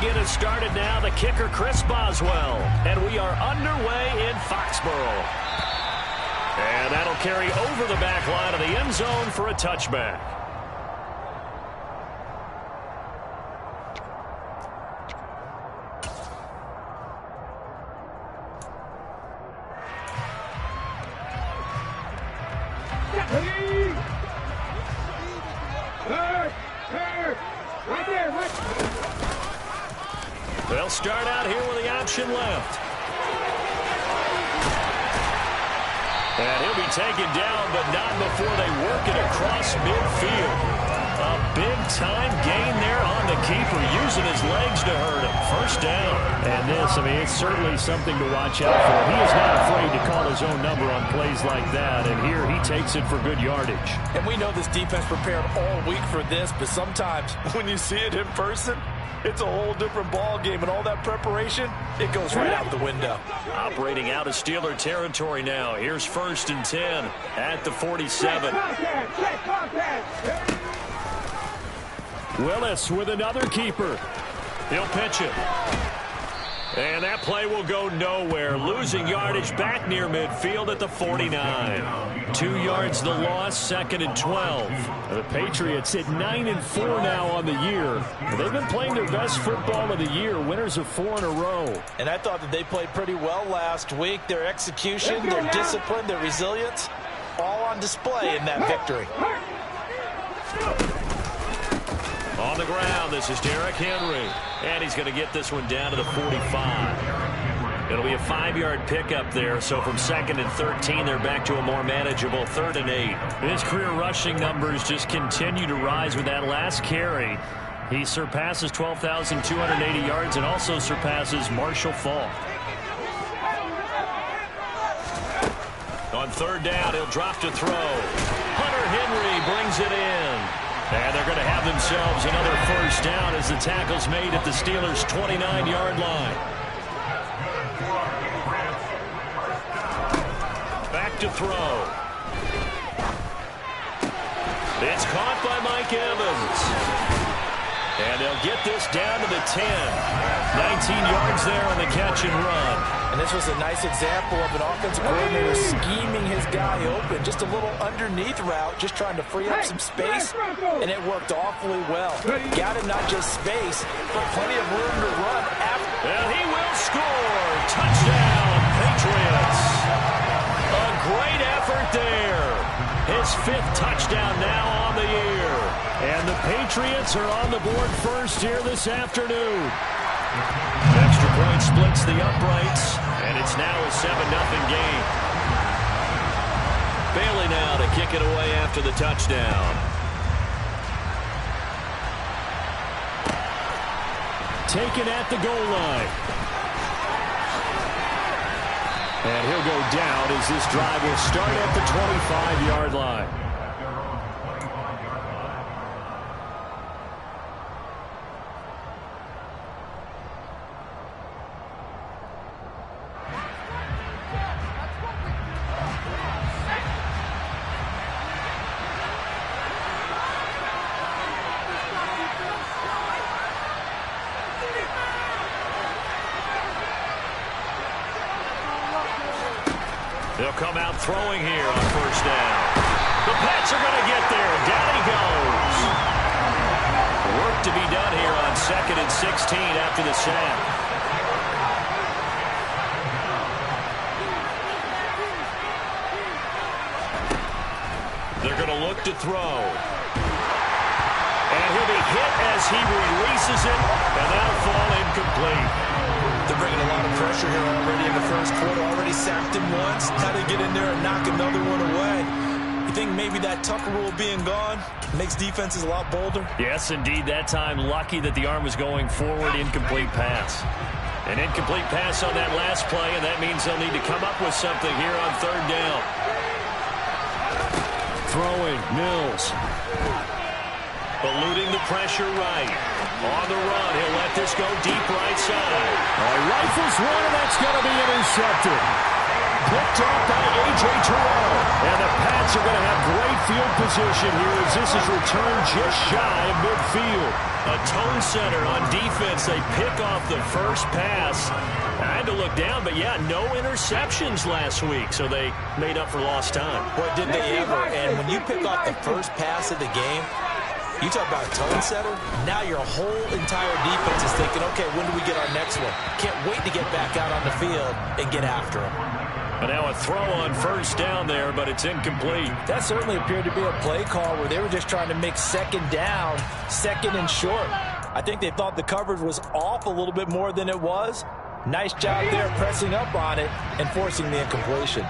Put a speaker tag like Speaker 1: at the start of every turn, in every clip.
Speaker 1: get us started now. The kicker, Chris Boswell. And we are underway in Foxborough. And that'll carry over the back line of the end zone for a touchback. They'll start out here with the option left. And he'll be taken down, but not before they work it across midfield. A big-time gain there on the keeper, using his legs to hurt him. First down.
Speaker 2: And this, I mean, it's certainly something to watch out for. He is not afraid to call his own number on plays like that, and here he takes it for good yardage.
Speaker 3: And we know this defense prepared all week for this, but sometimes when you see it in person, it's a whole different ball game, and all that preparation, it goes right out the window.
Speaker 1: Operating out of Steeler territory now. Here's 1st and 10 at the 47.
Speaker 2: Willis with another keeper.
Speaker 1: He'll pitch it. And that play will go nowhere. Losing yardage back near midfield at the 49. 2 yards the loss, 2nd and 12.
Speaker 2: The Patriots hit 9-4 now on the year. They've been playing their best football of the year. Winners of 4 in a row.
Speaker 3: And I thought that they played pretty well last week. Their execution, their discipline, their resilience, all on display in that victory.
Speaker 1: On the ground, this is Derrick Henry. And he's going to get this one down to the 45. It'll be a 5-yard pickup there. So from 2nd and 13, they're back to a more manageable 3rd and 8.
Speaker 2: His career rushing numbers just continue to rise with that last carry. He surpasses 12,280 yards and also surpasses Marshall Faulk.
Speaker 1: On 3rd down, he'll drop to throw. Hunter Henry brings it in. And they're going to have themselves another 1st down as the tackle's made at the Steelers' 29-yard line. Back to throw. It's caught by Mike Evans. And they'll get this down to the 10. 19 yards there on the catch and run.
Speaker 3: And this was a nice example of an offensive coordinator scheming his guy open. Just a little underneath route, just trying to free up some space, and it worked awfully well. Got him not just space, but plenty of room to run after.
Speaker 1: And he will score. Touchdown, Patriots. A great effort there. His 5th touchdown now on the year.
Speaker 2: And the Patriots are on the board first here this afternoon.
Speaker 1: Extra point splits the uprights, and it's now a 7-0 game. Bailey now to kick it away after the touchdown.
Speaker 2: Taken at the goal line. And he'll go down as this drive will start at the 25-yard line.
Speaker 1: They'll come out throwing here on 1st down. The Pats are going to get there. Down he goes. Work to be done here on 2nd and 16 after the sack. They're going to look to throw. And he'll be hit as he releases it, and that'll fall incomplete.
Speaker 3: They're bringing a lot of pressure here already in the 1st quarter. Already sacked him once. How to get in there and knock another one away. You think maybe that Tucker rule being gone makes defenses a lot bolder?
Speaker 1: Yes, indeed. That time, lucky that the arm was going forward. Incomplete pass. An incomplete pass on that last play, and that means they'll need to come up with something here on 3rd down.
Speaker 2: Throwing, Mills.
Speaker 1: Eluding the pressure right. On the run, he'll let this go deep right side.
Speaker 2: Rifles one, and that's going to be intercepted. picked off by A.J. Terrell. And the Pats are going to have great field position here as this is returned just shy of midfield. A tone setter on defense. They pick off the first pass. I had to look down, but yeah, no interceptions last week, so they made up for lost time.
Speaker 3: Boy, did they ever. And when you pick off the first pass of the game, you talk about a tone setter, now your whole entire defense is thinking, okay, when do we get our next one? Can't wait to get back out on the field and get after them.
Speaker 2: But now a throw on first down there, but it's incomplete.
Speaker 3: That certainly appeared to be a play call where they were just trying to make second down, second and short. I think they thought the coverage was off a little bit more than it was. Nice job there pressing up on it and forcing the incompletion.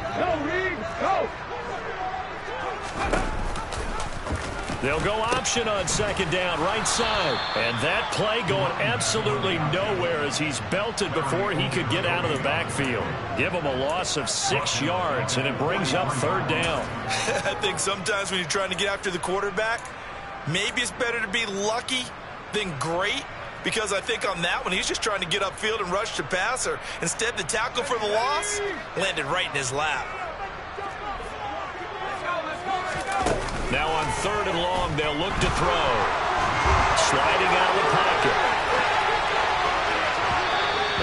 Speaker 2: They'll go option on second down, right side. And that play going absolutely nowhere as he's belted before he could get out of the backfield. Give him a loss of 6 yards, and it brings up third down.
Speaker 3: I think sometimes when you're trying to get after the quarterback, maybe it's better to be lucky than great. Because I think on that one, he's just trying to get upfield and rush the passer. Instead, the tackle for the loss landed right in his lap.
Speaker 2: Now on third and long, they'll look to throw. Sliding out of the pocket.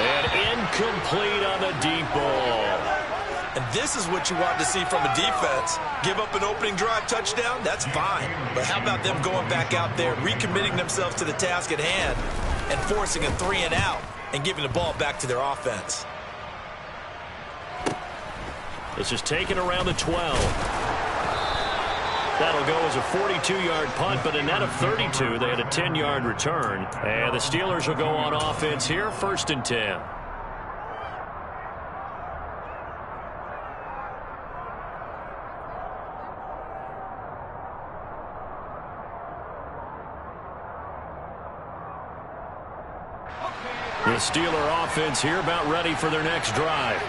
Speaker 2: And incomplete on the deep ball.
Speaker 3: And this is what you want to see from a defense. Give up an opening drive touchdown, that's fine. But how about them going back out there, recommitting themselves to the task at hand, and forcing a 3 and out, and giving the ball back to their offense.
Speaker 2: This is taken around the 12. That'll go as a 42-yard punt, but a net of 32. They had a 10-yard return. And the Steelers will go on offense here, 1st and 10. The Steeler offense here about ready for their next drive.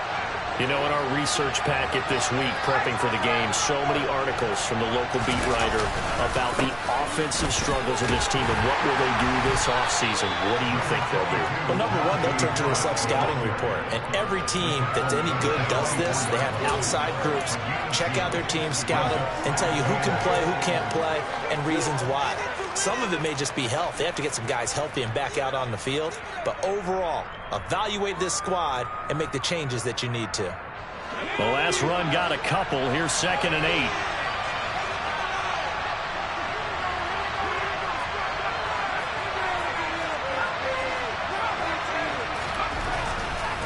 Speaker 2: You know, in our research packet this week, prepping for the game, so many articles from the local beat writer about the offensive struggles of this team and what will they do this offseason. What do you think they'll do?
Speaker 3: Well, number one, they'll turn to their sub-scouting report. And every team that's any good does this. They have outside groups. Check out their team, scout them, and tell you who can play, who can't play, and reasons why. Some of it may just be health. They have to get some guys healthy and back out on the field. But overall, evaluate this squad and make the changes that you need to.
Speaker 2: The last run got a couple. Here's 2nd and 8.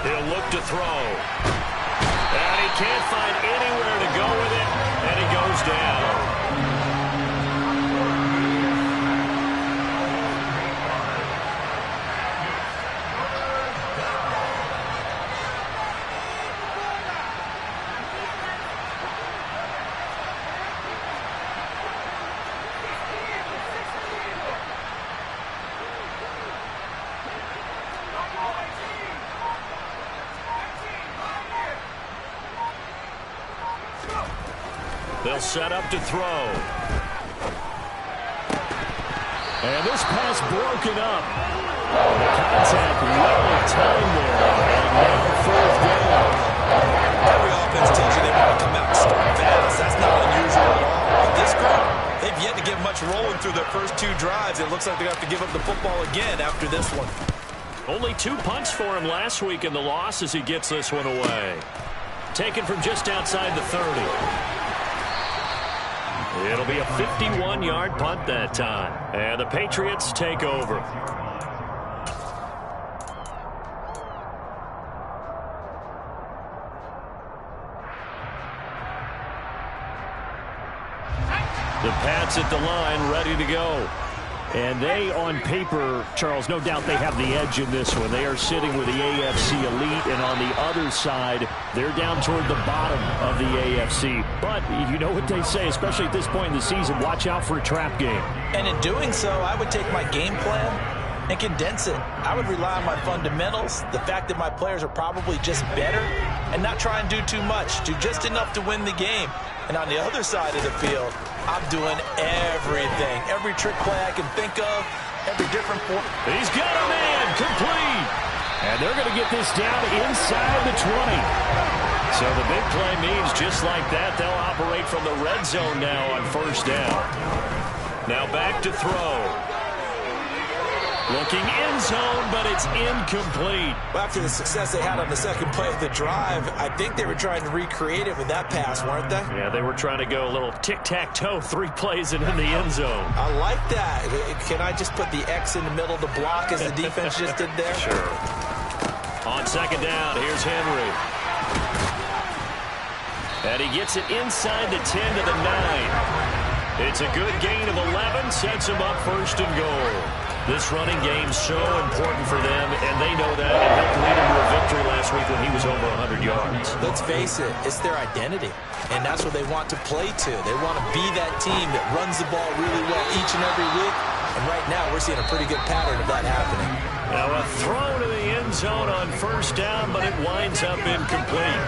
Speaker 2: He'll look to throw. And he can't find anywhere to go with it. And he goes down. They'll set up to throw. And this pass broken up. Contact well timed there. And now 4th down.
Speaker 3: Every offense tells you they want to come out and start fast. That's not unusual at all. But this group, they've yet to get much rolling through their first 2 drives. It looks like they're going to have to give up the football again after this one.
Speaker 2: Only 2 punts for him last week in the loss as he gets this one away. Taken from just outside the 30. It'll be a 51-yard punt that time. And the Patriots take over. The Pats at the line, ready to go. And they, on paper, Charles, no doubt they have the edge in this one. They are sitting with the AFC elite, and on the other side, they're down toward the bottom of the AFC. But you know what they say, especially at this point in the season, watch out for a trap game.
Speaker 3: And in doing so, I would take my game plan and condense it. I would rely on my fundamentals, the fact that my players are probably just better, and not try and do too much, do just enough to win the game. And on the other side of the field, I'm doing everything. Every trick play I can think of, every different form.
Speaker 2: He's got a man, complete. And they're going to get this down inside the 20. So the big play means just like that, they'll operate from the red zone now on first down. Now back to throw. Looking end zone, but it's incomplete.
Speaker 3: Well, after the success they had on the second play of the drive, I think they were trying to recreate it with that pass, weren't they?
Speaker 2: Yeah, they were trying to go a little tic-tac-toe, 3 plays and in the end zone.
Speaker 3: I like that. Can I just put the X in the middle to block as the defense just did there?
Speaker 2: Sure. On second down, here's Henry. And he gets it inside the 10 to the 9. It's a good gain of 11, sets him up first and goal. This running game's so important for them, and they know that. It helped lead him to a victory last week when he was over 100 yards.
Speaker 3: Let's face it, it's their identity, and that's what they want to play to. They want to be that team that runs the ball really well each and every week, and right now we're seeing a pretty good pattern of that happening.
Speaker 2: Now a throw to the end zone on first down, but it winds up incomplete.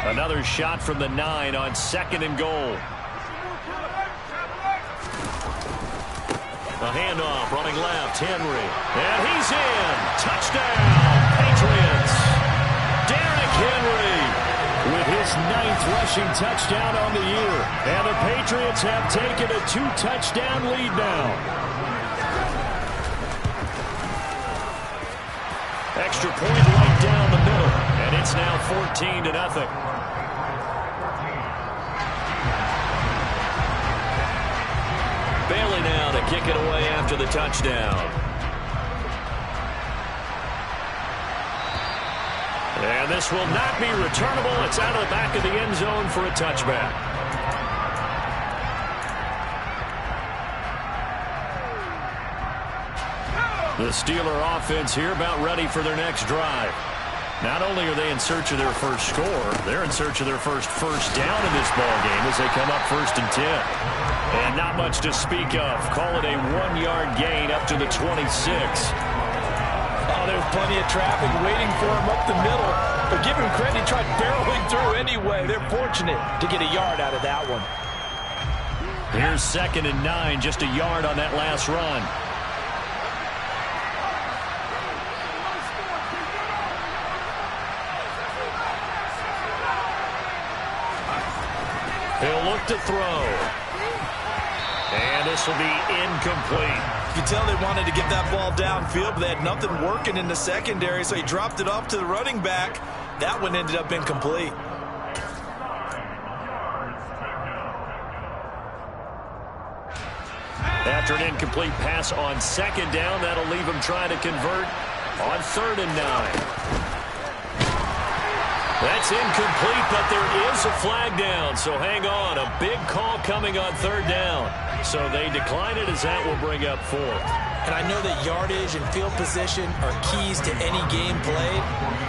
Speaker 2: Another shot from the 9 on second and goal. A handoff, running left, Henry. And he's in. Touchdown, Patriots. Derrick Henry with his 9th rushing touchdown on the year. And the Patriots have taken a 2-touchdown lead now. Extra point right down the middle. And it's now 14-0.
Speaker 1: Bailey now to kick it away after the touchdown.
Speaker 2: And this will not be returnable. It's out of the back of the end zone for a touchback. The Steeler offense here about ready for their next drive. Not only are they in search of their first score, they're in search of their first down in this ball game as they come up 1st and 10. And not much to speak of. Call it a 1-yard gain up to the 26.
Speaker 3: Oh, there's plenty of traffic waiting for him up the middle. But give him credit, he tried barreling through anyway. They're fortunate to get a yard out of that one.
Speaker 2: Here's 2nd and 9, just a yard on that last run. He'll look to throw. And this will be incomplete.
Speaker 3: You can tell they wanted to get that ball downfield, but they had nothing working in the secondary, so he dropped it off to the running back. That one ended up incomplete.
Speaker 2: After an incomplete pass on 2nd down, that'll leave him trying to convert on 3rd and 9. That's incomplete, but there is a flag down, so hang on. A big call coming on 3rd down. So they decline it as that will bring up 4th.
Speaker 3: And I know that yardage and field position are keys to any game played,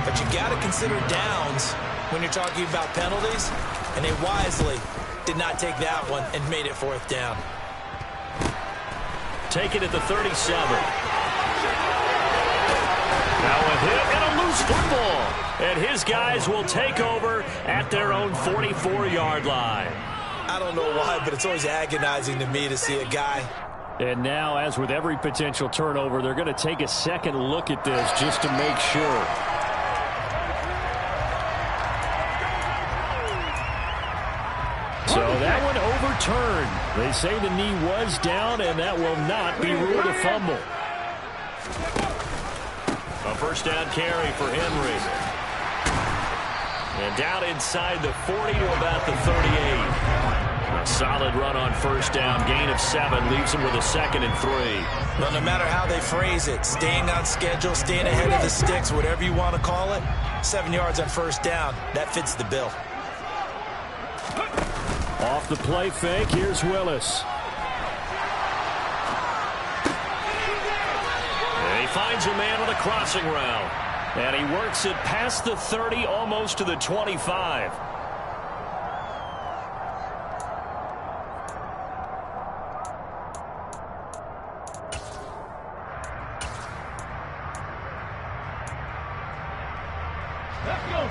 Speaker 3: but you got to consider downs when you're talking about penalties, and they wisely did not take that one and made it 4th down.
Speaker 2: Take it at the 37. Now a hit and a loose football. And his guys will take over at their own 44-yard line.
Speaker 3: I don't know why, but it's always agonizing to me to see a guy.
Speaker 2: And now, as with every potential turnover, they're going to take a second look at this just to make sure. So that one overturned. They say the knee was down, and that will not be ruled a fumble. A first down carry for Henry. And down inside the 40 to about the 38. A solid run on first down. Gain of 7 leaves them with a 2nd and 3.
Speaker 3: Well, no matter how they phrase it, staying on schedule, staying ahead of the sticks, whatever you want to call it, 7 yards on first down, that fits the bill.
Speaker 2: Off the play fake, here's Willis. And he finds a man on the crossing route. And he works it past the 30, almost to the 25.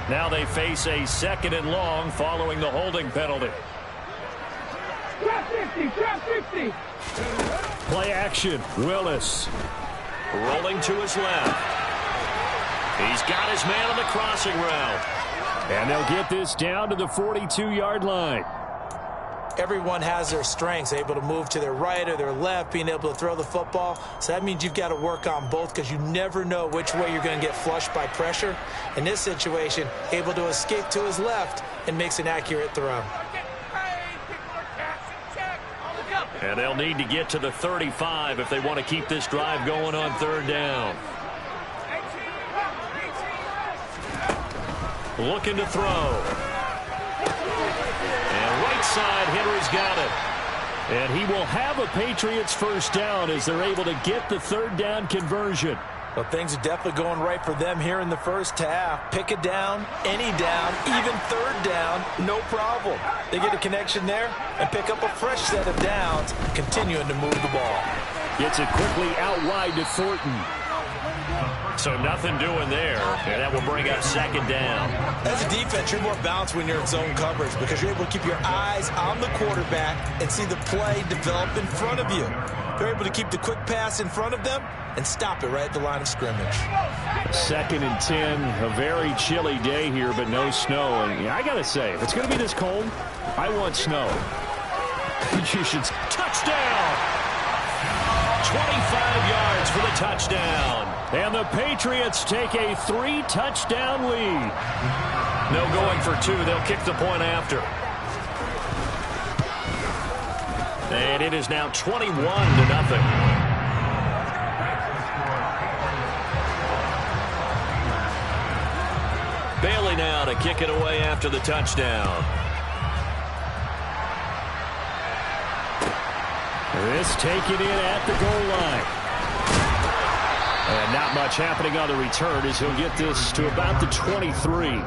Speaker 1: Now they face a 2nd and long following the holding penalty.
Speaker 4: Trap 50, trap 50.
Speaker 2: Play action. Willis.
Speaker 1: Rolling to his left. He's got his man on the crossing route.
Speaker 2: And they'll get this down to the 42-yard line.
Speaker 3: Everyone has their strengths, able to move to their right or their left, being able to throw the football. So that means you've got to work on both because you never know which way you're going to get flushed by pressure. In this situation, able to escape to his left and makes an accurate throw.
Speaker 1: And they'll need to get to the 35 if they want to keep this drive going on 3rd down. Looking to throw. And right side, Henry's got it.
Speaker 2: And he will have a Patriots first down as they're able to get the 3rd down conversion.
Speaker 3: Well, things are definitely going right for them here in the first half. Pick a down, any down, even 3rd down, no problem. They get a connection there and pick up a fresh set of downs, continuing to move the ball.
Speaker 2: Gets it quickly out wide to Thornton.
Speaker 1: So nothing doing there, and that will bring up 2nd down.
Speaker 3: As a defense, you're more balanced when you're in zone coverage because you're able to keep your eyes on the quarterback and see the play develop in front of you. They're able to keep the quick pass in front of them and stop it right at the line of scrimmage.
Speaker 2: 2nd and 10, a very chilly day here, but no snow. And I got to say, if it's going to be this cold, I want snow. You should.
Speaker 1: Touchdown! 25 yards for the touchdown.
Speaker 2: And the Patriots take a 3-touchdown lead.
Speaker 1: No going for 2. They'll kick the point after. And it is now 21-0. Bailey now to kick it away after the touchdown.
Speaker 2: This taken in at the goal line. And not much happening on the return as he'll get this to about the 23.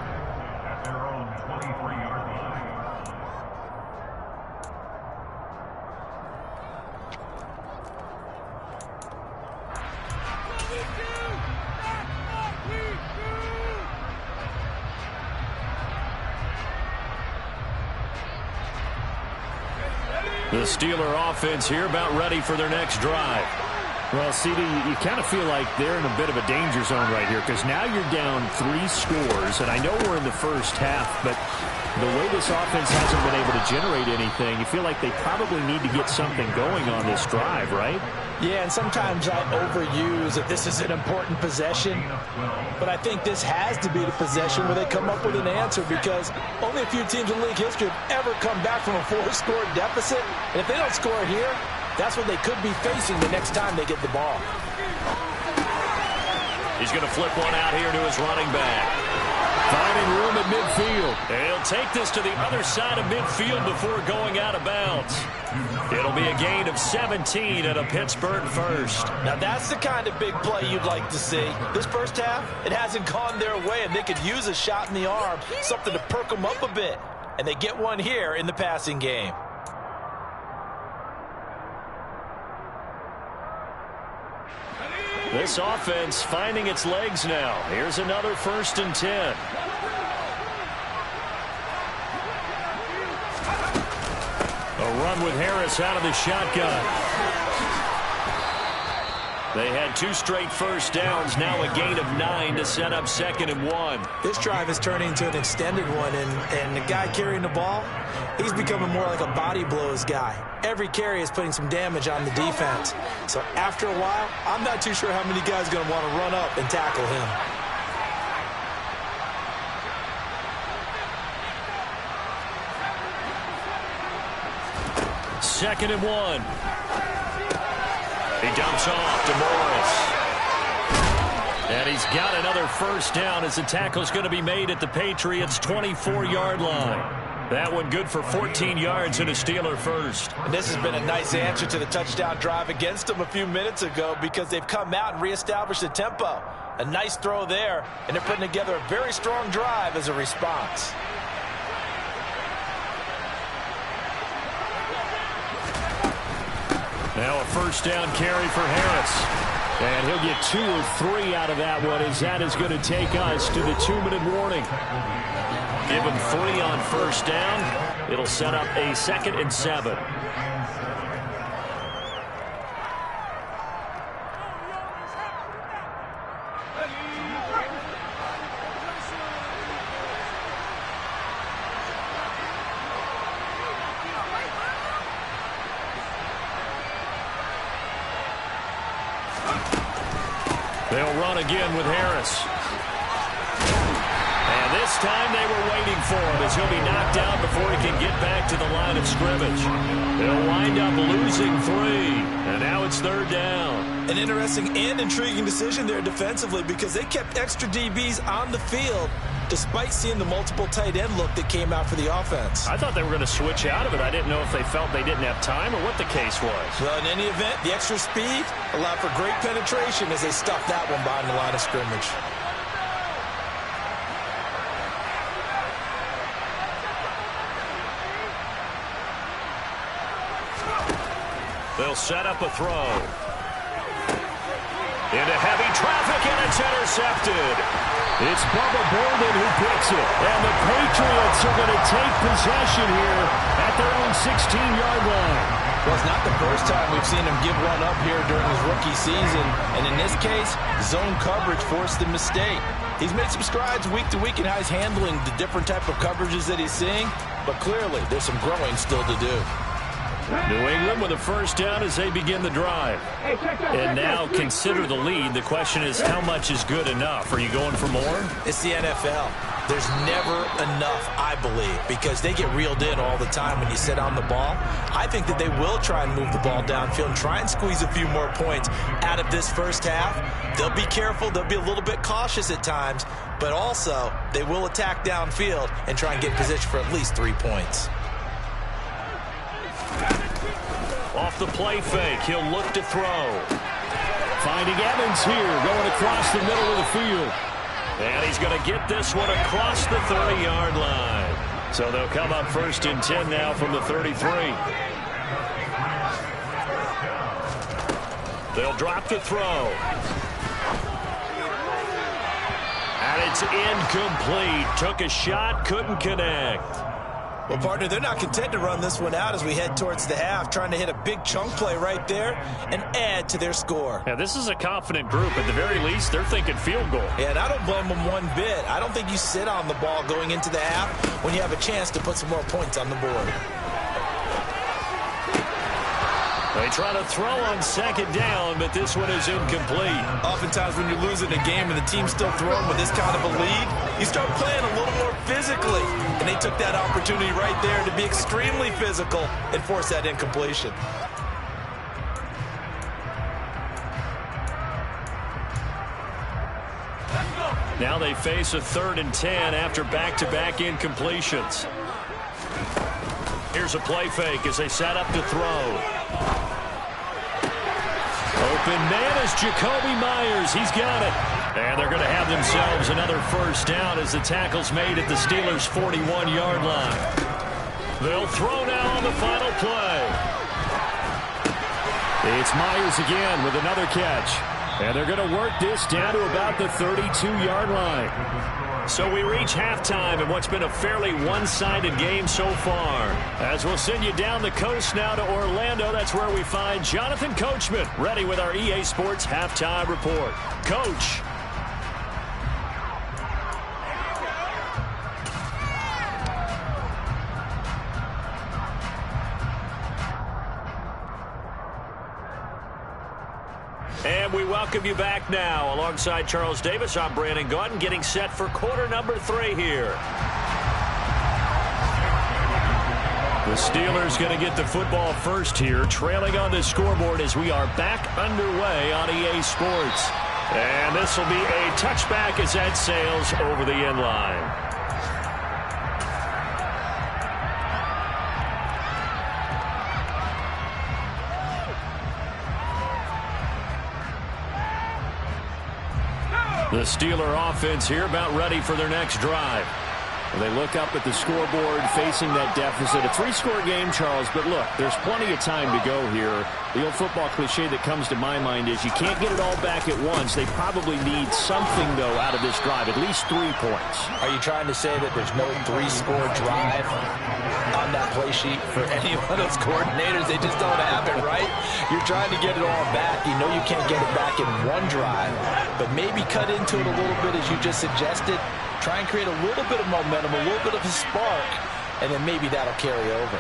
Speaker 1: The Steeler offense here about ready for their next drive.
Speaker 2: Well, CD, you kind of feel like they're in a bit of a danger zone right here because now you're down 3 scores, and I know we're in the first half, but the way this offense hasn't been able to generate anything, you feel like they probably need to get something going on this drive, right?
Speaker 3: Yeah, and sometimes I overuse that this is an important possession, but I think this has to be the possession where they come up with an answer because only a few teams in league history have ever come back from a 4-score deficit, and if they don't score here, that's what they could be facing the next time they get the ball.
Speaker 1: He's going to flip one out here to his running back.
Speaker 2: Finding room at midfield.
Speaker 1: He'll take this to the other side of midfield before going out of bounds. It'll be a gain of 17 and a Pittsburgh first.
Speaker 3: Now that's the kind of big play you'd like to see. This first half, it hasn't gone their way, and they could use a shot in the arm, something to perk them up a bit. And they get one here in the passing game.
Speaker 1: This offense finding its legs now. Here's another 1st and 10. A run with Harris out of the shotgun. They had 2 straight first downs, now a gain of 9 to set up 2nd and 1.
Speaker 3: This drive is turning into an extended one, and the guy carrying the ball, he's becoming more like a body blows guy. Every carry is putting some damage on the defense. So after a while, I'm not too sure how many guys are going to want to run up and tackle him.
Speaker 1: Second and 1. He dumps off to Morris. And he's got another first down as the tackle's going to be made at the Patriots' 24-yard line. That one good for 14 yards and a Steeler first.
Speaker 3: And this has been a nice answer to the touchdown drive against them a few minutes ago because they've come out and reestablished the tempo. A nice throw there, and they're putting together a very strong drive as a response.
Speaker 1: Now a first down carry for Harris.
Speaker 2: And he'll get 2 or 3 out of that one, as that is going to take us to the 2-minute warning.
Speaker 1: Give him 3 on first down. It'll set up a 2nd and 7. They'll run again with Harris. And this time they were waiting for him, as he'll be knocked down before he can get back to the line of scrimmage. They'll wind up losing 3, and now it's 3rd down.
Speaker 3: An interesting and intriguing decision there defensively, because they kept extra DBs on the field despite seeing the multiple tight end look that came out for the offense.
Speaker 2: I thought they were going to switch out of it. I didn't know if they felt they didn't have time or what the case was.
Speaker 3: Well, in any event, the extra speed allowed for great penetration as they stuffed that one behind the line of scrimmage.
Speaker 1: They'll set up a throw. Into heavy traffic, and it's intercepted.
Speaker 2: It's Bubba Bolden who picks it. And the Patriots are going to take possession here at their own 16-yard line.
Speaker 3: Well, it's not the first time we've seen him give one up here during his rookie season. And in this case, zone coverage forced the mistake. He's made some strides week to week in how he's handling the different type of coverages that he's seeing. But clearly, there's some growing still to do.
Speaker 1: New England with a first down as they begin the drive.
Speaker 2: And now consider the lead. The question is, how much is good enough? Are you going for more?
Speaker 3: It's the NFL. There's never enough, I believe, because they get reeled in all the time when you sit on the ball. I think that they will try and move the ball downfield and try and squeeze a few more points out of this first half. They'll be careful. They'll be a little bit cautious at times, but also they will attack downfield and try and get position for at least 3 points.
Speaker 1: Off the play fake, he'll look to throw.
Speaker 2: Finding Evans here, going across the middle of the field.
Speaker 1: And he's going to get this one across the 30-yard line. So they'll come up 1st and 10 now from the 33. They'll drop the throw. And it's incomplete. Took a shot, couldn't connect.
Speaker 3: Well, partner, they're not content to run this one out as we head towards the half, trying to hit a big chunk play right there and add to their score.
Speaker 2: Yeah, this is a confident group. At the very least, they're thinking field goal.
Speaker 3: Yeah, and I don't blame them one bit. I don't think you sit on the ball going into the half when you have a chance to put some more points on the board.
Speaker 1: They try to throw on 2nd down, but this one is incomplete.
Speaker 3: Oftentimes when you're losing a game and the team's still throwing with this kind of a lead, you start playing a little more physically. And they took that opportunity right there to be extremely physical and force that incompletion.
Speaker 1: Now they face a 3rd and 10 after back-to-back incompletions. Here's a play fake as they set up to throw. Open man is Jacoby Myers. He's got it. And they're going to have themselves another first down as the tackle's made at the Steelers' 41-yard line. They'll throw now on the final play.
Speaker 2: It's Myers again with another catch. And they're going to work this down to about the 32-yard line.
Speaker 1: So we reach halftime in what's been a fairly one-sided game so far.
Speaker 2: As we'll send you down the coast now to Orlando, that's where we find Jonathan Coachman ready with our EA Sports Halftime Report. Coach.
Speaker 1: And we welcome you back now. Alongside Charles Davis, I'm Brandon Gaudin, getting set for quarter number 3 here. The Steelers going to get the football first here, trailing on the scoreboard as we are back underway on EA Sports. And this will be a touchback as that sails over the end line. The Steeler offense here about ready for their next drive.
Speaker 2: They look up at the scoreboard facing that deficit. A 3-score game, Charles, but look, there's plenty of time to go here. The old football cliche that comes to my mind is you can't get it all back at once. They probably need something, though, out of this drive, at least 3 points.
Speaker 3: Are you trying to say that there's no 3-score drive on that play sheet for any one of those coordinators? They just don't have it, right? You're trying to get it all back. You know you can't get it back in one drive, but maybe cut into it a little bit as you just suggested. Try and create a little bit of momentum, a little bit of a spark, and then maybe that'll carry over.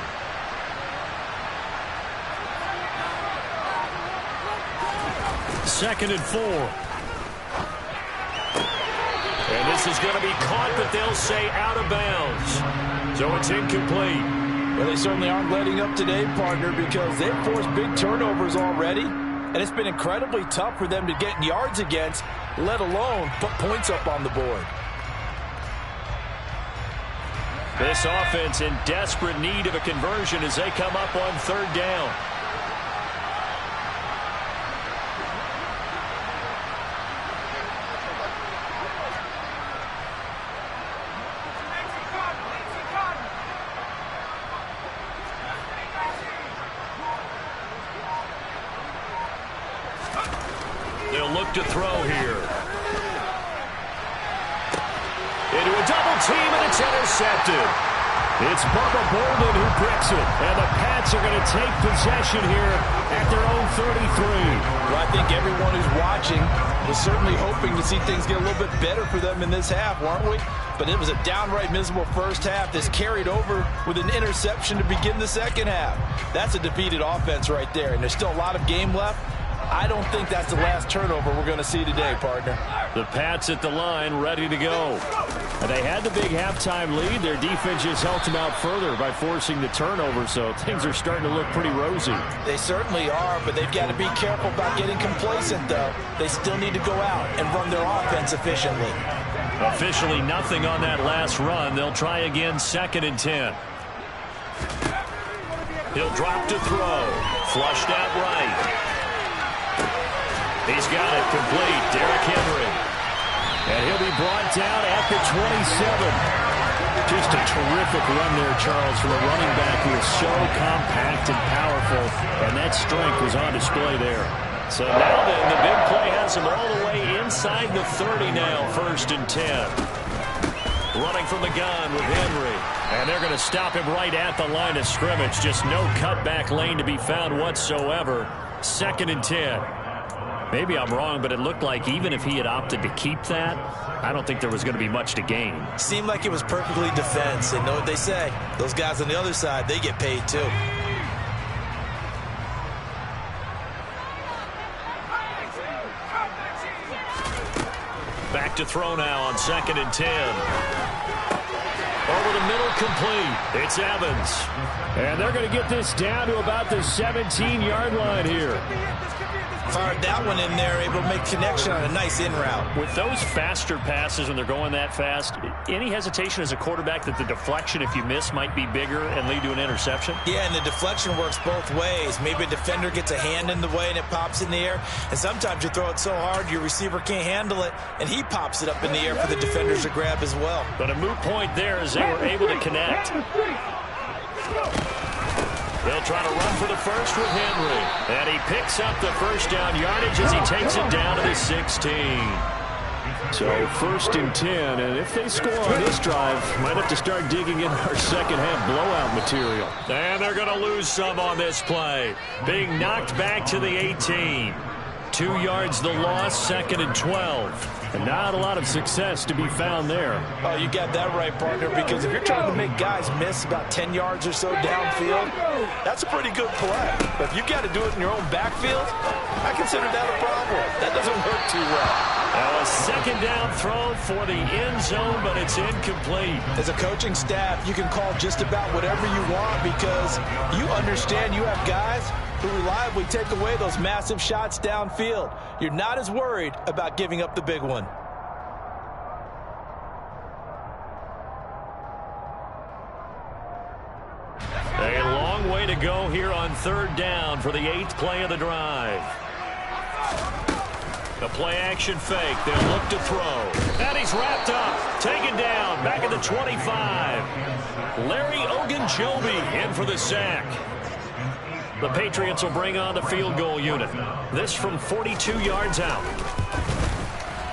Speaker 1: Second and 4. And this is going to be caught, but they'll say out of bounds. So it's incomplete.
Speaker 3: Well, they certainly aren't letting up today, partner, because they've forced big turnovers already, and it's been incredibly tough for them to get yards against, let alone put points up on the board.
Speaker 1: This offense in desperate need of a conversion as they come up on 3rd down. They'll look to throw here. Into a double team, and it's intercepted. It's Bubba Bolden who picks it, and the Pats are going to take possession here at their own 33.
Speaker 3: Well, I think everyone who's watching was certainly hoping to see things get a little bit better for them in this half, weren't we? But it was a downright miserable first half. This carried over with an interception to begin the second half. That's a defeated offense right there, and there's still a lot of game left. I don't think that's the last turnover we're going to see today, partner.
Speaker 1: The Pats at the line, ready to go.
Speaker 2: And they had the big halftime lead. Their defense just helped them out further by forcing the turnover, so things are starting to look pretty rosy.
Speaker 3: They certainly are, but they've got to be careful about getting complacent, though. They still need to go out and run their offense efficiently.
Speaker 1: Officially nothing on that last run. They'll try again, 2nd and 10. He'll drop to throw. Flushed out right. He's got it complete. Derrick Henry.
Speaker 2: And he'll be brought down at the 27. Just a terrific run there, Charles, from a running back who is so compact and powerful. And that strength was on display there.
Speaker 1: So now then, the big play has him all the way inside the 30 now, 1st and 10. Running from the gun with Henry. And they're going to stop him right at the line of scrimmage. Just no cutback lane to be found whatsoever. 2nd and 10. Maybe I'm wrong, but it looked like even if he had opted to keep that, I don't think there was going to be much to gain.
Speaker 3: Seemed like it was perfectly defense. And know what they say? Those guys on the other side, they get paid too.
Speaker 1: Back to throw now on 2nd and 10. Over the middle, complete. It's Evans.
Speaker 2: And they're going to get this down to about the 17-yard line here.
Speaker 3: Fired that one in there, able to make connection on a nice in route.
Speaker 1: With those faster passes when they're going that fast, any hesitation as a quarterback that the deflection, if you miss, might be bigger and lead to an interception?
Speaker 3: Yeah, and the deflection works both ways. Maybe a defender gets a hand in the way and it pops in the air. And sometimes you throw it so hard your receiver can't handle it, and he pops it up in the air for the defenders to grab as well.
Speaker 1: But a moot point there as they were able to connect. They'll try to run for the first with Henry. And he picks up the first down yardage as he takes it down to the 16.
Speaker 2: So 1st and 10, and if they score on this drive, might have to start digging in our second half blowout material.
Speaker 1: And they're going to lose some on this play. Being knocked back to the 18. 2 yards the loss, 2nd and 12.
Speaker 2: And not a lot of success to be found there.
Speaker 3: Oh, you got that right, partner, because if you're trying to make guys miss about 10 yards or so downfield, that's a pretty good play. But if you got to do it in your own backfield, I consider that a problem. That doesn't work too well.
Speaker 1: Now a 2nd down throw for the end zone, but it's incomplete.
Speaker 3: As a coaching staff, you can call just about whatever you want because you understand you have guys who reliably take away those massive shots downfield. You're not as worried about giving up the big one.
Speaker 1: A long way to go here on 3rd down for the 8th play of the drive. A play-action fake. They'll look to throw. And he's wrapped up. Taken down. Back at the 25. Larry Ogunjobi in for the sack. The Patriots will bring on the field goal unit. This from 42 yards out.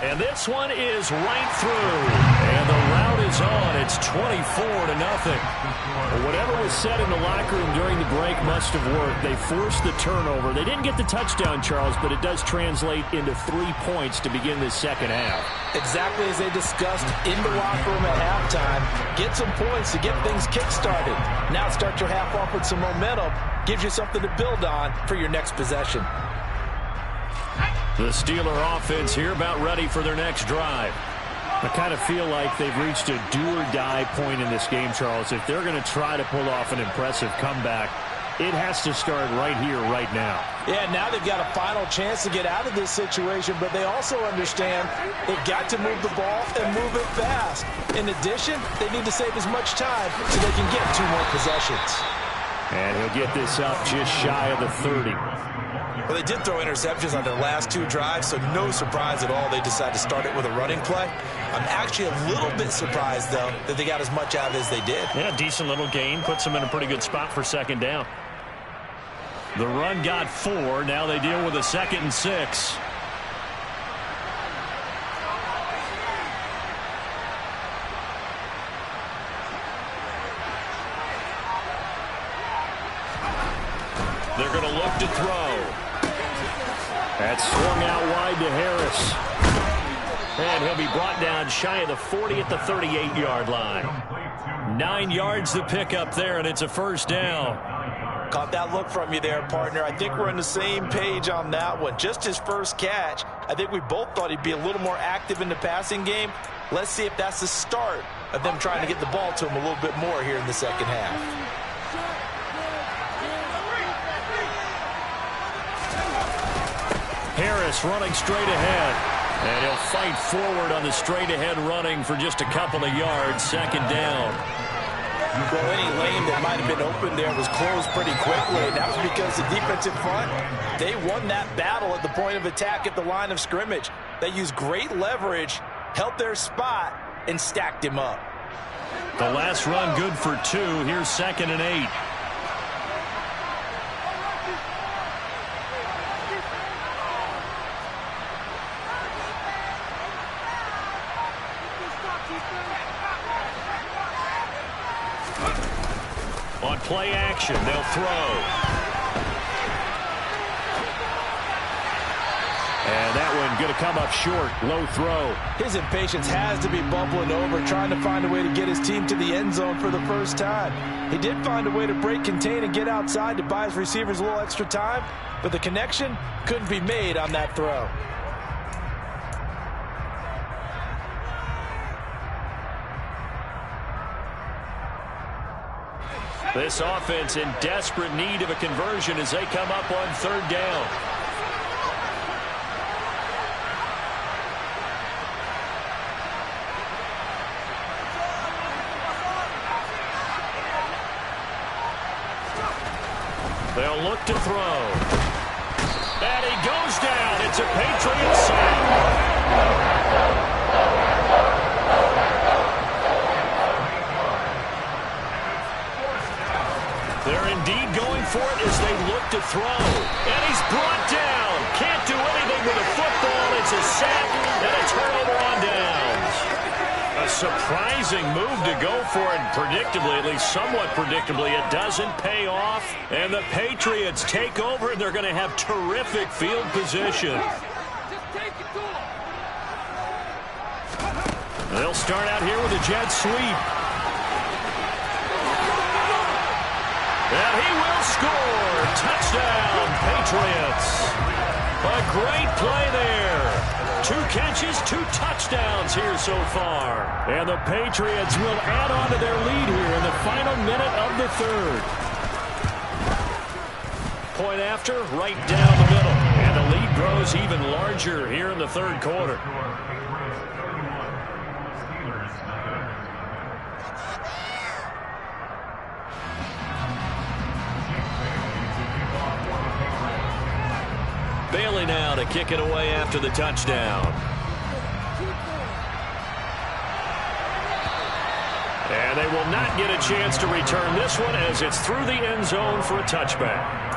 Speaker 1: And this one is right through. And the route is on. It's 24-0.
Speaker 2: Whatever was said in the locker room during the break must have worked. They forced the turnover. They didn't get the touchdown, Charles, but it does translate into 3 points to begin this second half.
Speaker 3: Exactly as they discussed in the locker room at halftime. Get some points to get things kick-started. Now start your half off with some momentum. Gives you something to build on for your next possession.
Speaker 1: The Steeler offense here about ready for their next drive.
Speaker 2: I kind of feel like they've reached a do-or-die point in this game, Charles. If they're going to try to pull off an impressive comeback, it has to start right here, right now.
Speaker 3: Yeah, now they've got a final chance to get out of this situation, but they also understand they've got to move the ball and move it fast. In addition, they need to save as much time so they can get 2 more possessions.
Speaker 2: And he'll get this up just shy of the 30.
Speaker 3: Well, they did throw interceptions on their last 2 drives, so no surprise at all they decided to start it with a running play. I'm actually a little bit surprised, though, that they got as much out of it as they did.
Speaker 1: Yeah, decent little gain. Puts them in a pretty good spot for second down. The run got 4. Now they deal with a 2nd and 6. They're going to look to throw.
Speaker 2: That's swung out wide to Harris.
Speaker 1: And he'll be brought down shy of the 40 at the 38-yard line. 9 yards to pick up there, and it's a first down.
Speaker 3: Caught that look from you there, partner. I think we're on the same page on that one. Just his first catch. I think we both thought he'd be a little more active in the passing game. Let's see if that's the start of them trying to get the ball to him a little bit more here in the second half.
Speaker 1: Harris running straight ahead. And he'll fight forward on the straight-ahead running for just a couple of yards. Second down.
Speaker 3: Well, any lane that might have been open there was closed pretty quickly. And that was because the defensive front, they won that battle at the point of attack at the line of scrimmage. They used great leverage, held their spot, and stacked him up.
Speaker 1: The last run good for 2. Here's 2nd and 8. On play action, they'll throw.
Speaker 2: And that one going to come up short. Low throw.
Speaker 3: His impatience has to be bubbling over, trying to find a way to get his team to the end zone for the first time. He did find a way to break, contain, and get outside to buy his receivers a little extra time, but the connection couldn't be made on that throw.
Speaker 1: This offense in desperate need of a conversion as they come up on 3rd down. They'll look to throw. And he goes down. It's a Patriots sack. They're indeed going for it as they look to throw. And he's brought down. Can't do anything with a football. It's a sack and a turnover on downs. A surprising move to go for it. Predictably, at least somewhat predictably, it doesn't pay off. And the Patriots take over, and they're going to have terrific field position. They'll start out here with a jet sweep. And he will score. Touchdown, Patriots. A great play there. 2 catches, 2 touchdowns here so far. And the Patriots will add on to their lead here in the final minute of the 3rd. Point after, right down the middle. And the lead grows even larger here in the 3rd quarter. Bailey now to kick it away after the touchdown. And they will not get a chance to return this one as it's through the end zone for a touchback.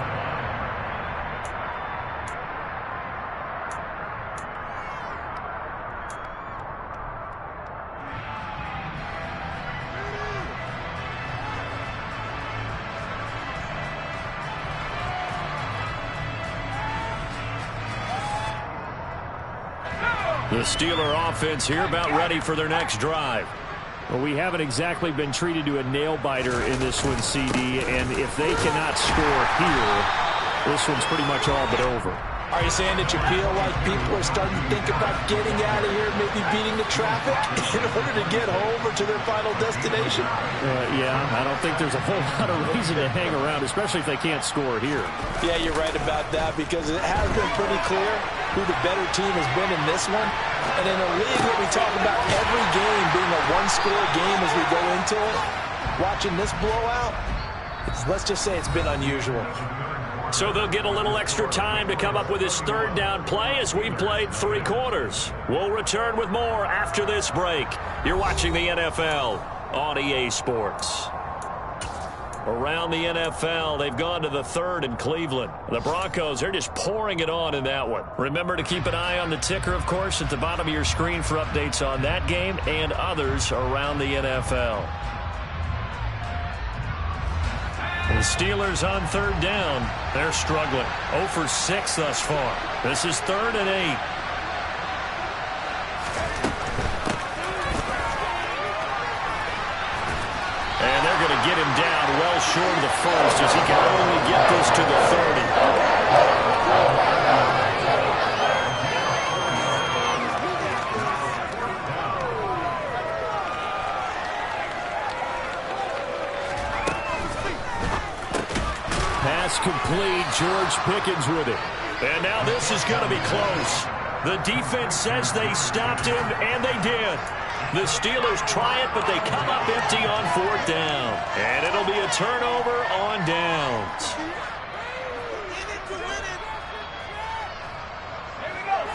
Speaker 1: The Steeler offense here about ready for their next drive.
Speaker 2: Well, we haven't exactly been treated to a nail-biter in this one, CD, and if they cannot score here, this one's pretty much all but over.
Speaker 3: Are you saying that you feel like people are starting to think about getting out of here, maybe beating the traffic in order to get home or to their final destination?
Speaker 2: Yeah, I don't think there's a whole lot of reason to hang around, especially if they can't score here.
Speaker 3: Yeah, you're right about that because it has been pretty clear who the better team has been in this one. And in a league where we talk about every game being a one-score game as we go into it, watching this blowout, let's just say it's been unusual.
Speaker 1: So they'll get a little extra time to come up with his third down play as we've played 3 quarters. We'll return with more after this break. You're watching the NFL on EA Sports. Around the NFL, they've gone to the 3rd in Cleveland. The Broncos, they're just pouring it on in that one. Remember to keep an eye on the ticker, of course, at the bottom of your screen for updates on that game and others around the NFL. The Steelers on 3rd down. They're struggling. 0 for 6 thus far. This is 3rd and 8. And they're going to get him down well short of the first as he can only get this to the 30. Pass complete. George Pickens with it. And now this is going to be close. The defense says they stopped him, and they did. The Steelers try it, but they come up empty on 4th down. And it'll be a turnover on downs.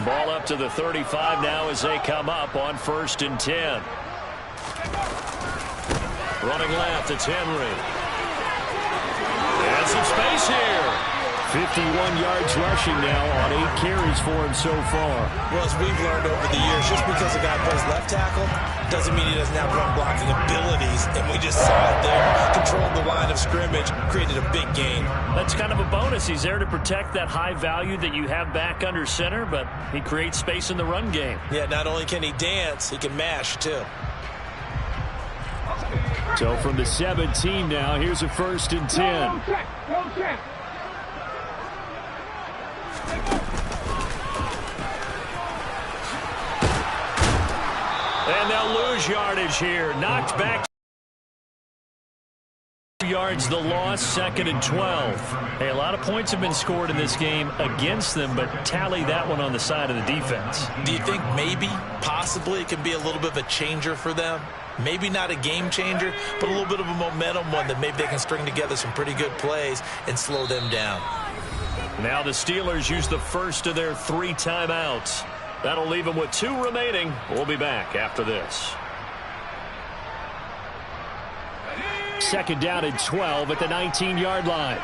Speaker 1: Ball up to the 35 now as they come up on 1st and 10. Running left, it's Henry. And some space here. 51 yards rushing now on 8 carries for him so far.
Speaker 3: Well, as we've learned over the years, just because a guy plays left tackle doesn't mean he doesn't have run-blocking abilities. And we just saw it there. Controlled the line of scrimmage, created a big gain.
Speaker 1: That's kind of a bonus. He's there to protect that high value that you have back under center, but he creates space in the run game.
Speaker 3: Yeah, not only can he dance, he can mash, too.
Speaker 2: So from the 17 now, here's a 1st and 10.
Speaker 4: Go check.
Speaker 1: And they'll lose yardage here. Knocked back. Yards the loss, 2nd and 12. Hey, a lot of points have been scored in this game against them, but tally that one on the side of the defense.
Speaker 3: Do you think maybe, possibly, it can be a little bit of a changer for them? Maybe not a game changer, but a little bit of a momentum one that maybe they can string together some pretty good plays and slow them down.
Speaker 1: Now the Steelers use the first of their 3 timeouts. That'll leave them with 2 remaining. We'll be back after this.
Speaker 2: 2nd down and 12 at the 19-yard line.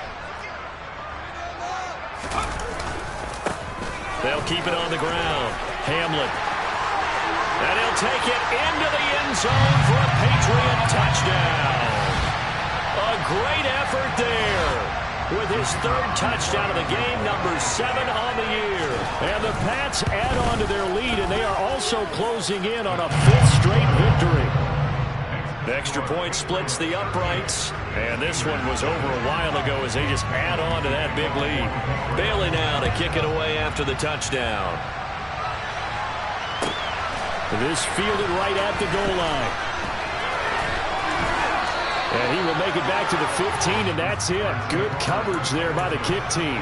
Speaker 1: They'll keep it on the ground. Hamlin. And he'll take it into the end zone for a Patriot touchdown. A great effort there with his 3rd touchdown of the game, number 7 on the year. And the Pats add on to their lead, and they are also closing in on a 5th straight victory. The extra point splits the uprights, and this one was over a while ago as they just add on to that big lead. Bailey now to kick it away after the touchdown.
Speaker 2: This fielded right at the goal line. And he will make it back to the 15, and that's it. Good coverage there by the kick team.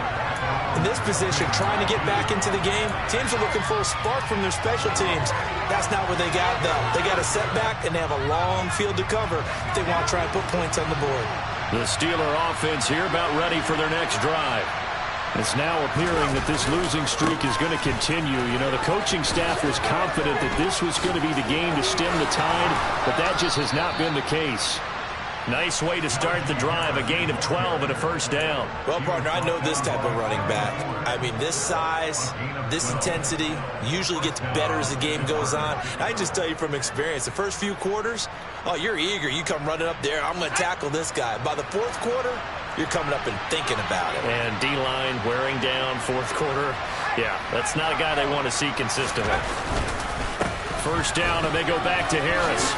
Speaker 3: In this position, trying to get back into the game, teams are looking for a spark from their special teams. That's not what they got, though. They got a setback, and they have a long field to cover if they want to try and put points on the board.
Speaker 1: The Steeler offense here about ready for their next drive.
Speaker 2: It's now appearing that this losing streak is going to continue. You know, the coaching staff was confident that this was going to be the game to stem the tide, but that just has not been the case.
Speaker 1: Nice way to start the drive, a gain of 12 and a first down.
Speaker 3: Well, partner, I know this type of running back. I mean, this size, this intensity usually gets better as the game goes on. I just tell you from experience, the first few quarters, oh, you're eager. You come running up there, I'm going to tackle this guy. By the fourth quarter, you're coming up and thinking about it.
Speaker 1: And D-line wearing down fourth quarter. Yeah, that's not a guy they want to see consistently. First down, and they go back to Harris.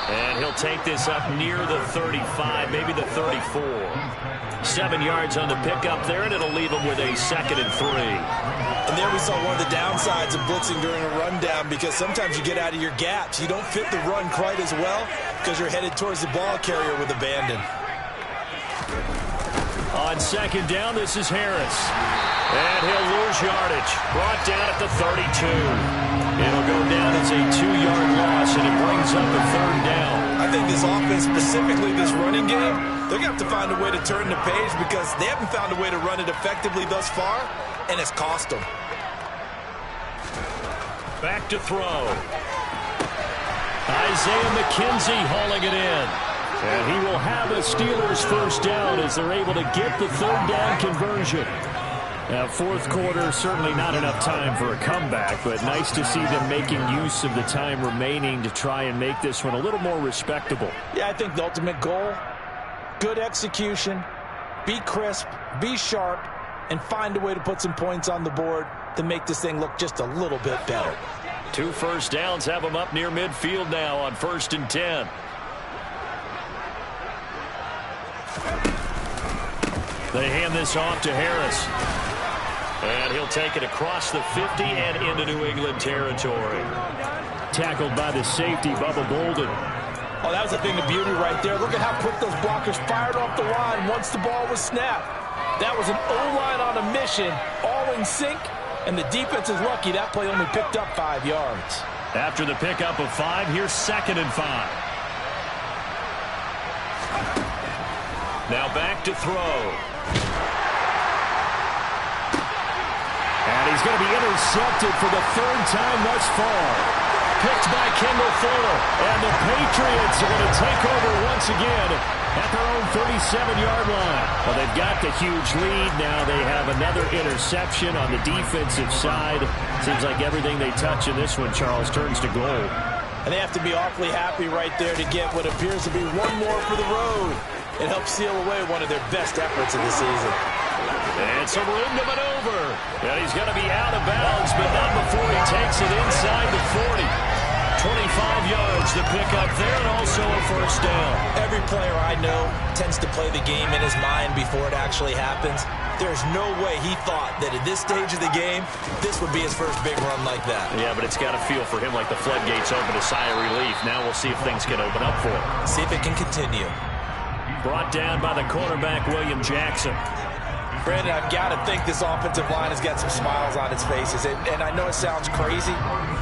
Speaker 1: And he'll take this up near the 35, maybe the 34. 7 yards on the pickup there, and it'll leave him with a 2nd and 3.
Speaker 3: And there we saw one of the downsides of blitzing during a rundown, because sometimes you get out of your gaps. You don't fit the run quite as well because you're headed towards the ball carrier with abandon.
Speaker 1: On second down, this is Harris. And he'll lose yardage. Brought down at the 32. It'll go down as a 2-yard loss, and it brings up a 3rd down.
Speaker 3: I think this offense, specifically this running game, they're going to have to find a way to turn the page because they haven't found a way to run it effectively thus far, and it's cost them.
Speaker 1: Back to throw. Isaiah McKenzie hauling it in.
Speaker 2: And he will have a Steelers first down as they're able to get the 3rd down conversion. Now, fourth quarter, certainly not enough time for a comeback, but nice to see them making use of the time remaining to try and make this one a little more respectable.
Speaker 3: Yeah, I think the ultimate goal, good execution, be crisp, be sharp, and find a way to put some points on the board to make this thing look just a little bit better.
Speaker 1: 2 first downs have them up near midfield now on 1st and 10. They hand this off to Harris. And he'll take it across the 50 and into New England territory.
Speaker 2: Tackled by the safety, Bubba Bolden.
Speaker 3: Oh, that was a thing of beauty right there. Look at how quick those blockers fired off the line once the ball was snapped. That was an O-line on a mission, all in sync, and the defense is lucky that play only picked up 5 yards.
Speaker 1: After the pickup of 5, here's 2nd and 5. Now back to throw.
Speaker 2: And he's going to be intercepted for the 3rd time thus far. Picked by Kendall Fuller. And the Patriots are going to take over once again at their own 37-yard line. Well, they've got the huge lead. Now they have another interception on the defensive side. Seems like everything they touch in this one, Charles, turns to gold.
Speaker 3: And they have to be awfully happy right there to get what appears to be one more for the road. It helps seal away one of their best efforts of the season.
Speaker 1: And some room to maneuver. And he's going to be out of bounds, but not before he takes it inside the 40. 25 yards to pick up there, and also a first down.
Speaker 3: Every player I know tends to play the game in his mind before it actually happens. There's no way he thought that at this stage of the game, this would be his first big run like that.
Speaker 1: Yeah, but it's got to feel for him like the floodgates open, a sigh of relief. Now we'll see if things can open up for him.
Speaker 3: See if it can continue.
Speaker 1: Brought down by the cornerback, William Jackson.
Speaker 3: Brandon, I've got to think this offensive line has got some smiles on its faces. And I know it sounds crazy,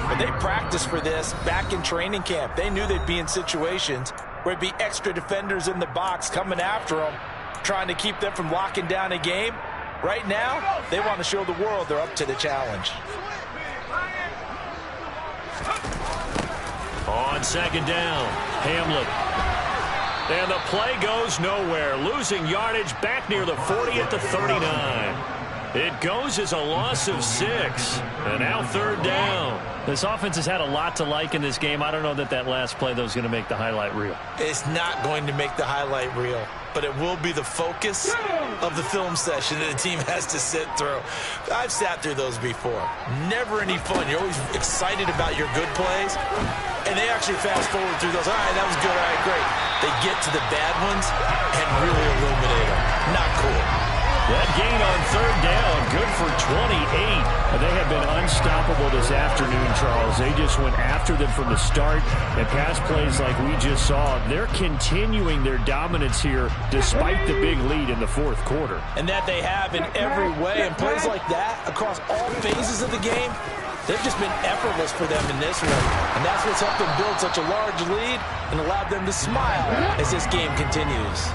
Speaker 3: but they practiced for this back in training camp. They knew they'd be in situations where it'd be extra defenders in the box coming after them, trying to keep them from locking down a game. Right now, they want to show the world they're up to the challenge.
Speaker 1: On second down, Hamlin. And the play goes nowhere. Losing yardage back near the 40 at the 39. It goes as a loss of 6. And now 3rd down.
Speaker 2: This offense has had a lot to like in this game. I don't know that that last play, though, is going to make the highlight reel.
Speaker 3: It's not going to make the highlight reel, but it will be the focus of the film session that the team has to sit through. I've sat through those before. Never any fun. You're always excited about your good plays, and they actually fast forward through those. All right, that was good. All right, great. They get to the bad ones and really illuminate them. Not cool.
Speaker 2: That gain on 3rd down, good for 28. They have been unstoppable this afternoon, Charles. They just went after them from the start, and pass plays like we just saw, they're continuing their dominance here despite the big lead in the 4th quarter.
Speaker 3: And that they have in every way, and plays like that across all phases of the game, they've just been effortless for them in this one. And that's what's helped them build such a large lead and allowed them to smile as this game continues.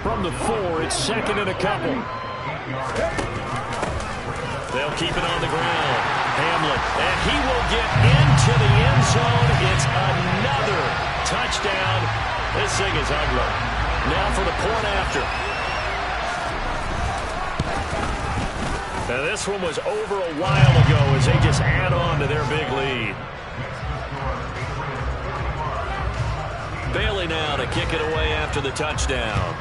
Speaker 2: From the 4, it's 2nd and a couple.
Speaker 1: They'll keep it on the ground. Hamlin, and he will get into the end zone. It's another touchdown. This thing is ugly. Now for the point after. Now this one was over a while ago as they just add on to their big lead. Bailey now to kick it away after the touchdown.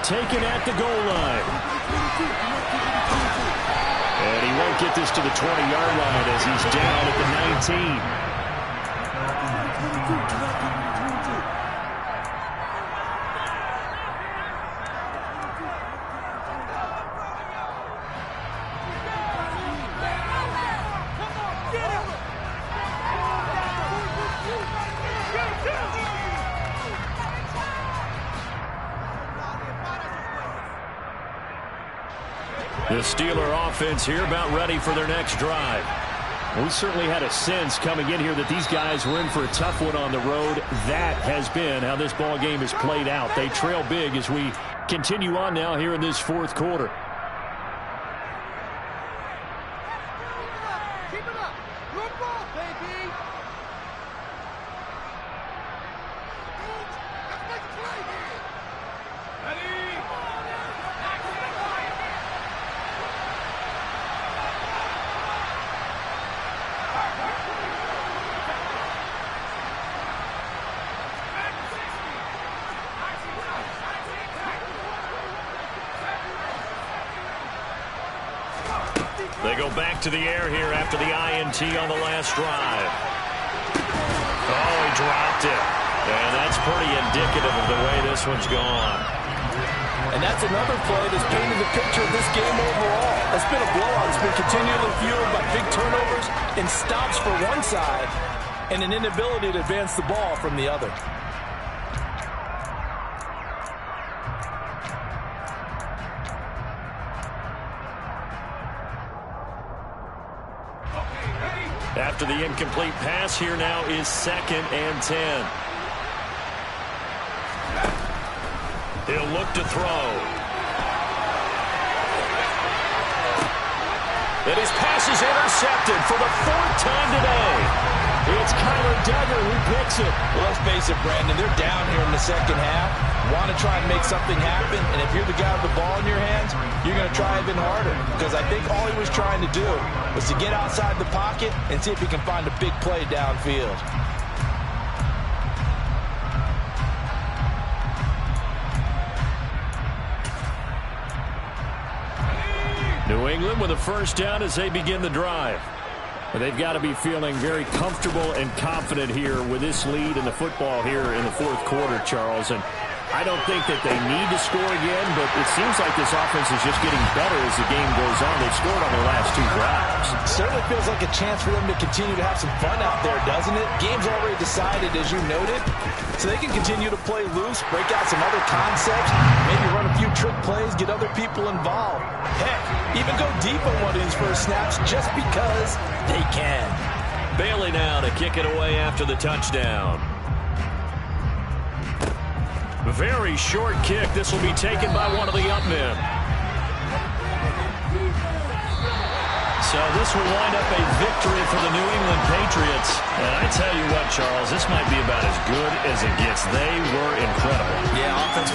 Speaker 2: Taken at the goal line. And he won't get this to the 20-yard line as he's down at the 19.
Speaker 1: The Steeler offense here about ready for their next drive.
Speaker 2: We certainly had a sense coming in here that these guys were in for a tough one on the road. That has been how this ball game has played out. They trail big as we continue on now here in this fourth quarter.
Speaker 4: Keep it up. Good ball, baby. Let's make a play here. Ready?
Speaker 1: They go back to the air here after the INT on the last drive. Oh, he dropped it. And that's pretty indicative of the way this one's gone.
Speaker 3: And that's another play that's painted the picture of this game overall. It's been a blowout. It's been continually fueled by big turnovers and stops for one side and an inability to advance the ball from the other.
Speaker 1: After the incomplete pass, here now is 2nd and 10. He'll look to throw. And his pass is intercepted for the 4th time today.
Speaker 2: It's Kyler Duggar who picks it.
Speaker 3: Well, let's face it, Brandon, they're down here in the second half. Want to try and make something happen, and if you're the guy with the ball in your hands, you're going to try even harder. Because I think all he was trying to do was to get outside the pocket and see if he can find a big play downfield.
Speaker 1: New England with a first down as they begin the drive.
Speaker 2: They've got to be feeling very comfortable and confident here with this lead in the football here in the fourth quarter, Charles. And I don't think that they need to score again, but it seems like this offense is just getting better as the game goes on. They've scored on their last 2 drives.
Speaker 3: Certainly feels like a chance for them to continue to have some fun out there, doesn't it? Game's already decided, as you noted, so they can continue to play loose, break out some other concepts, maybe run a few trick plays, get other people involved. Heck, even go deep on one of these first snaps just because they can.
Speaker 1: Bailey now to kick it away after the touchdown. Very short kick. This will be taken by one of the up men. So this will wind up a victory for the New England Patriots. And I tell you what, Charles, this might be about as good as it gets. They were incredible.
Speaker 3: Yeah, offense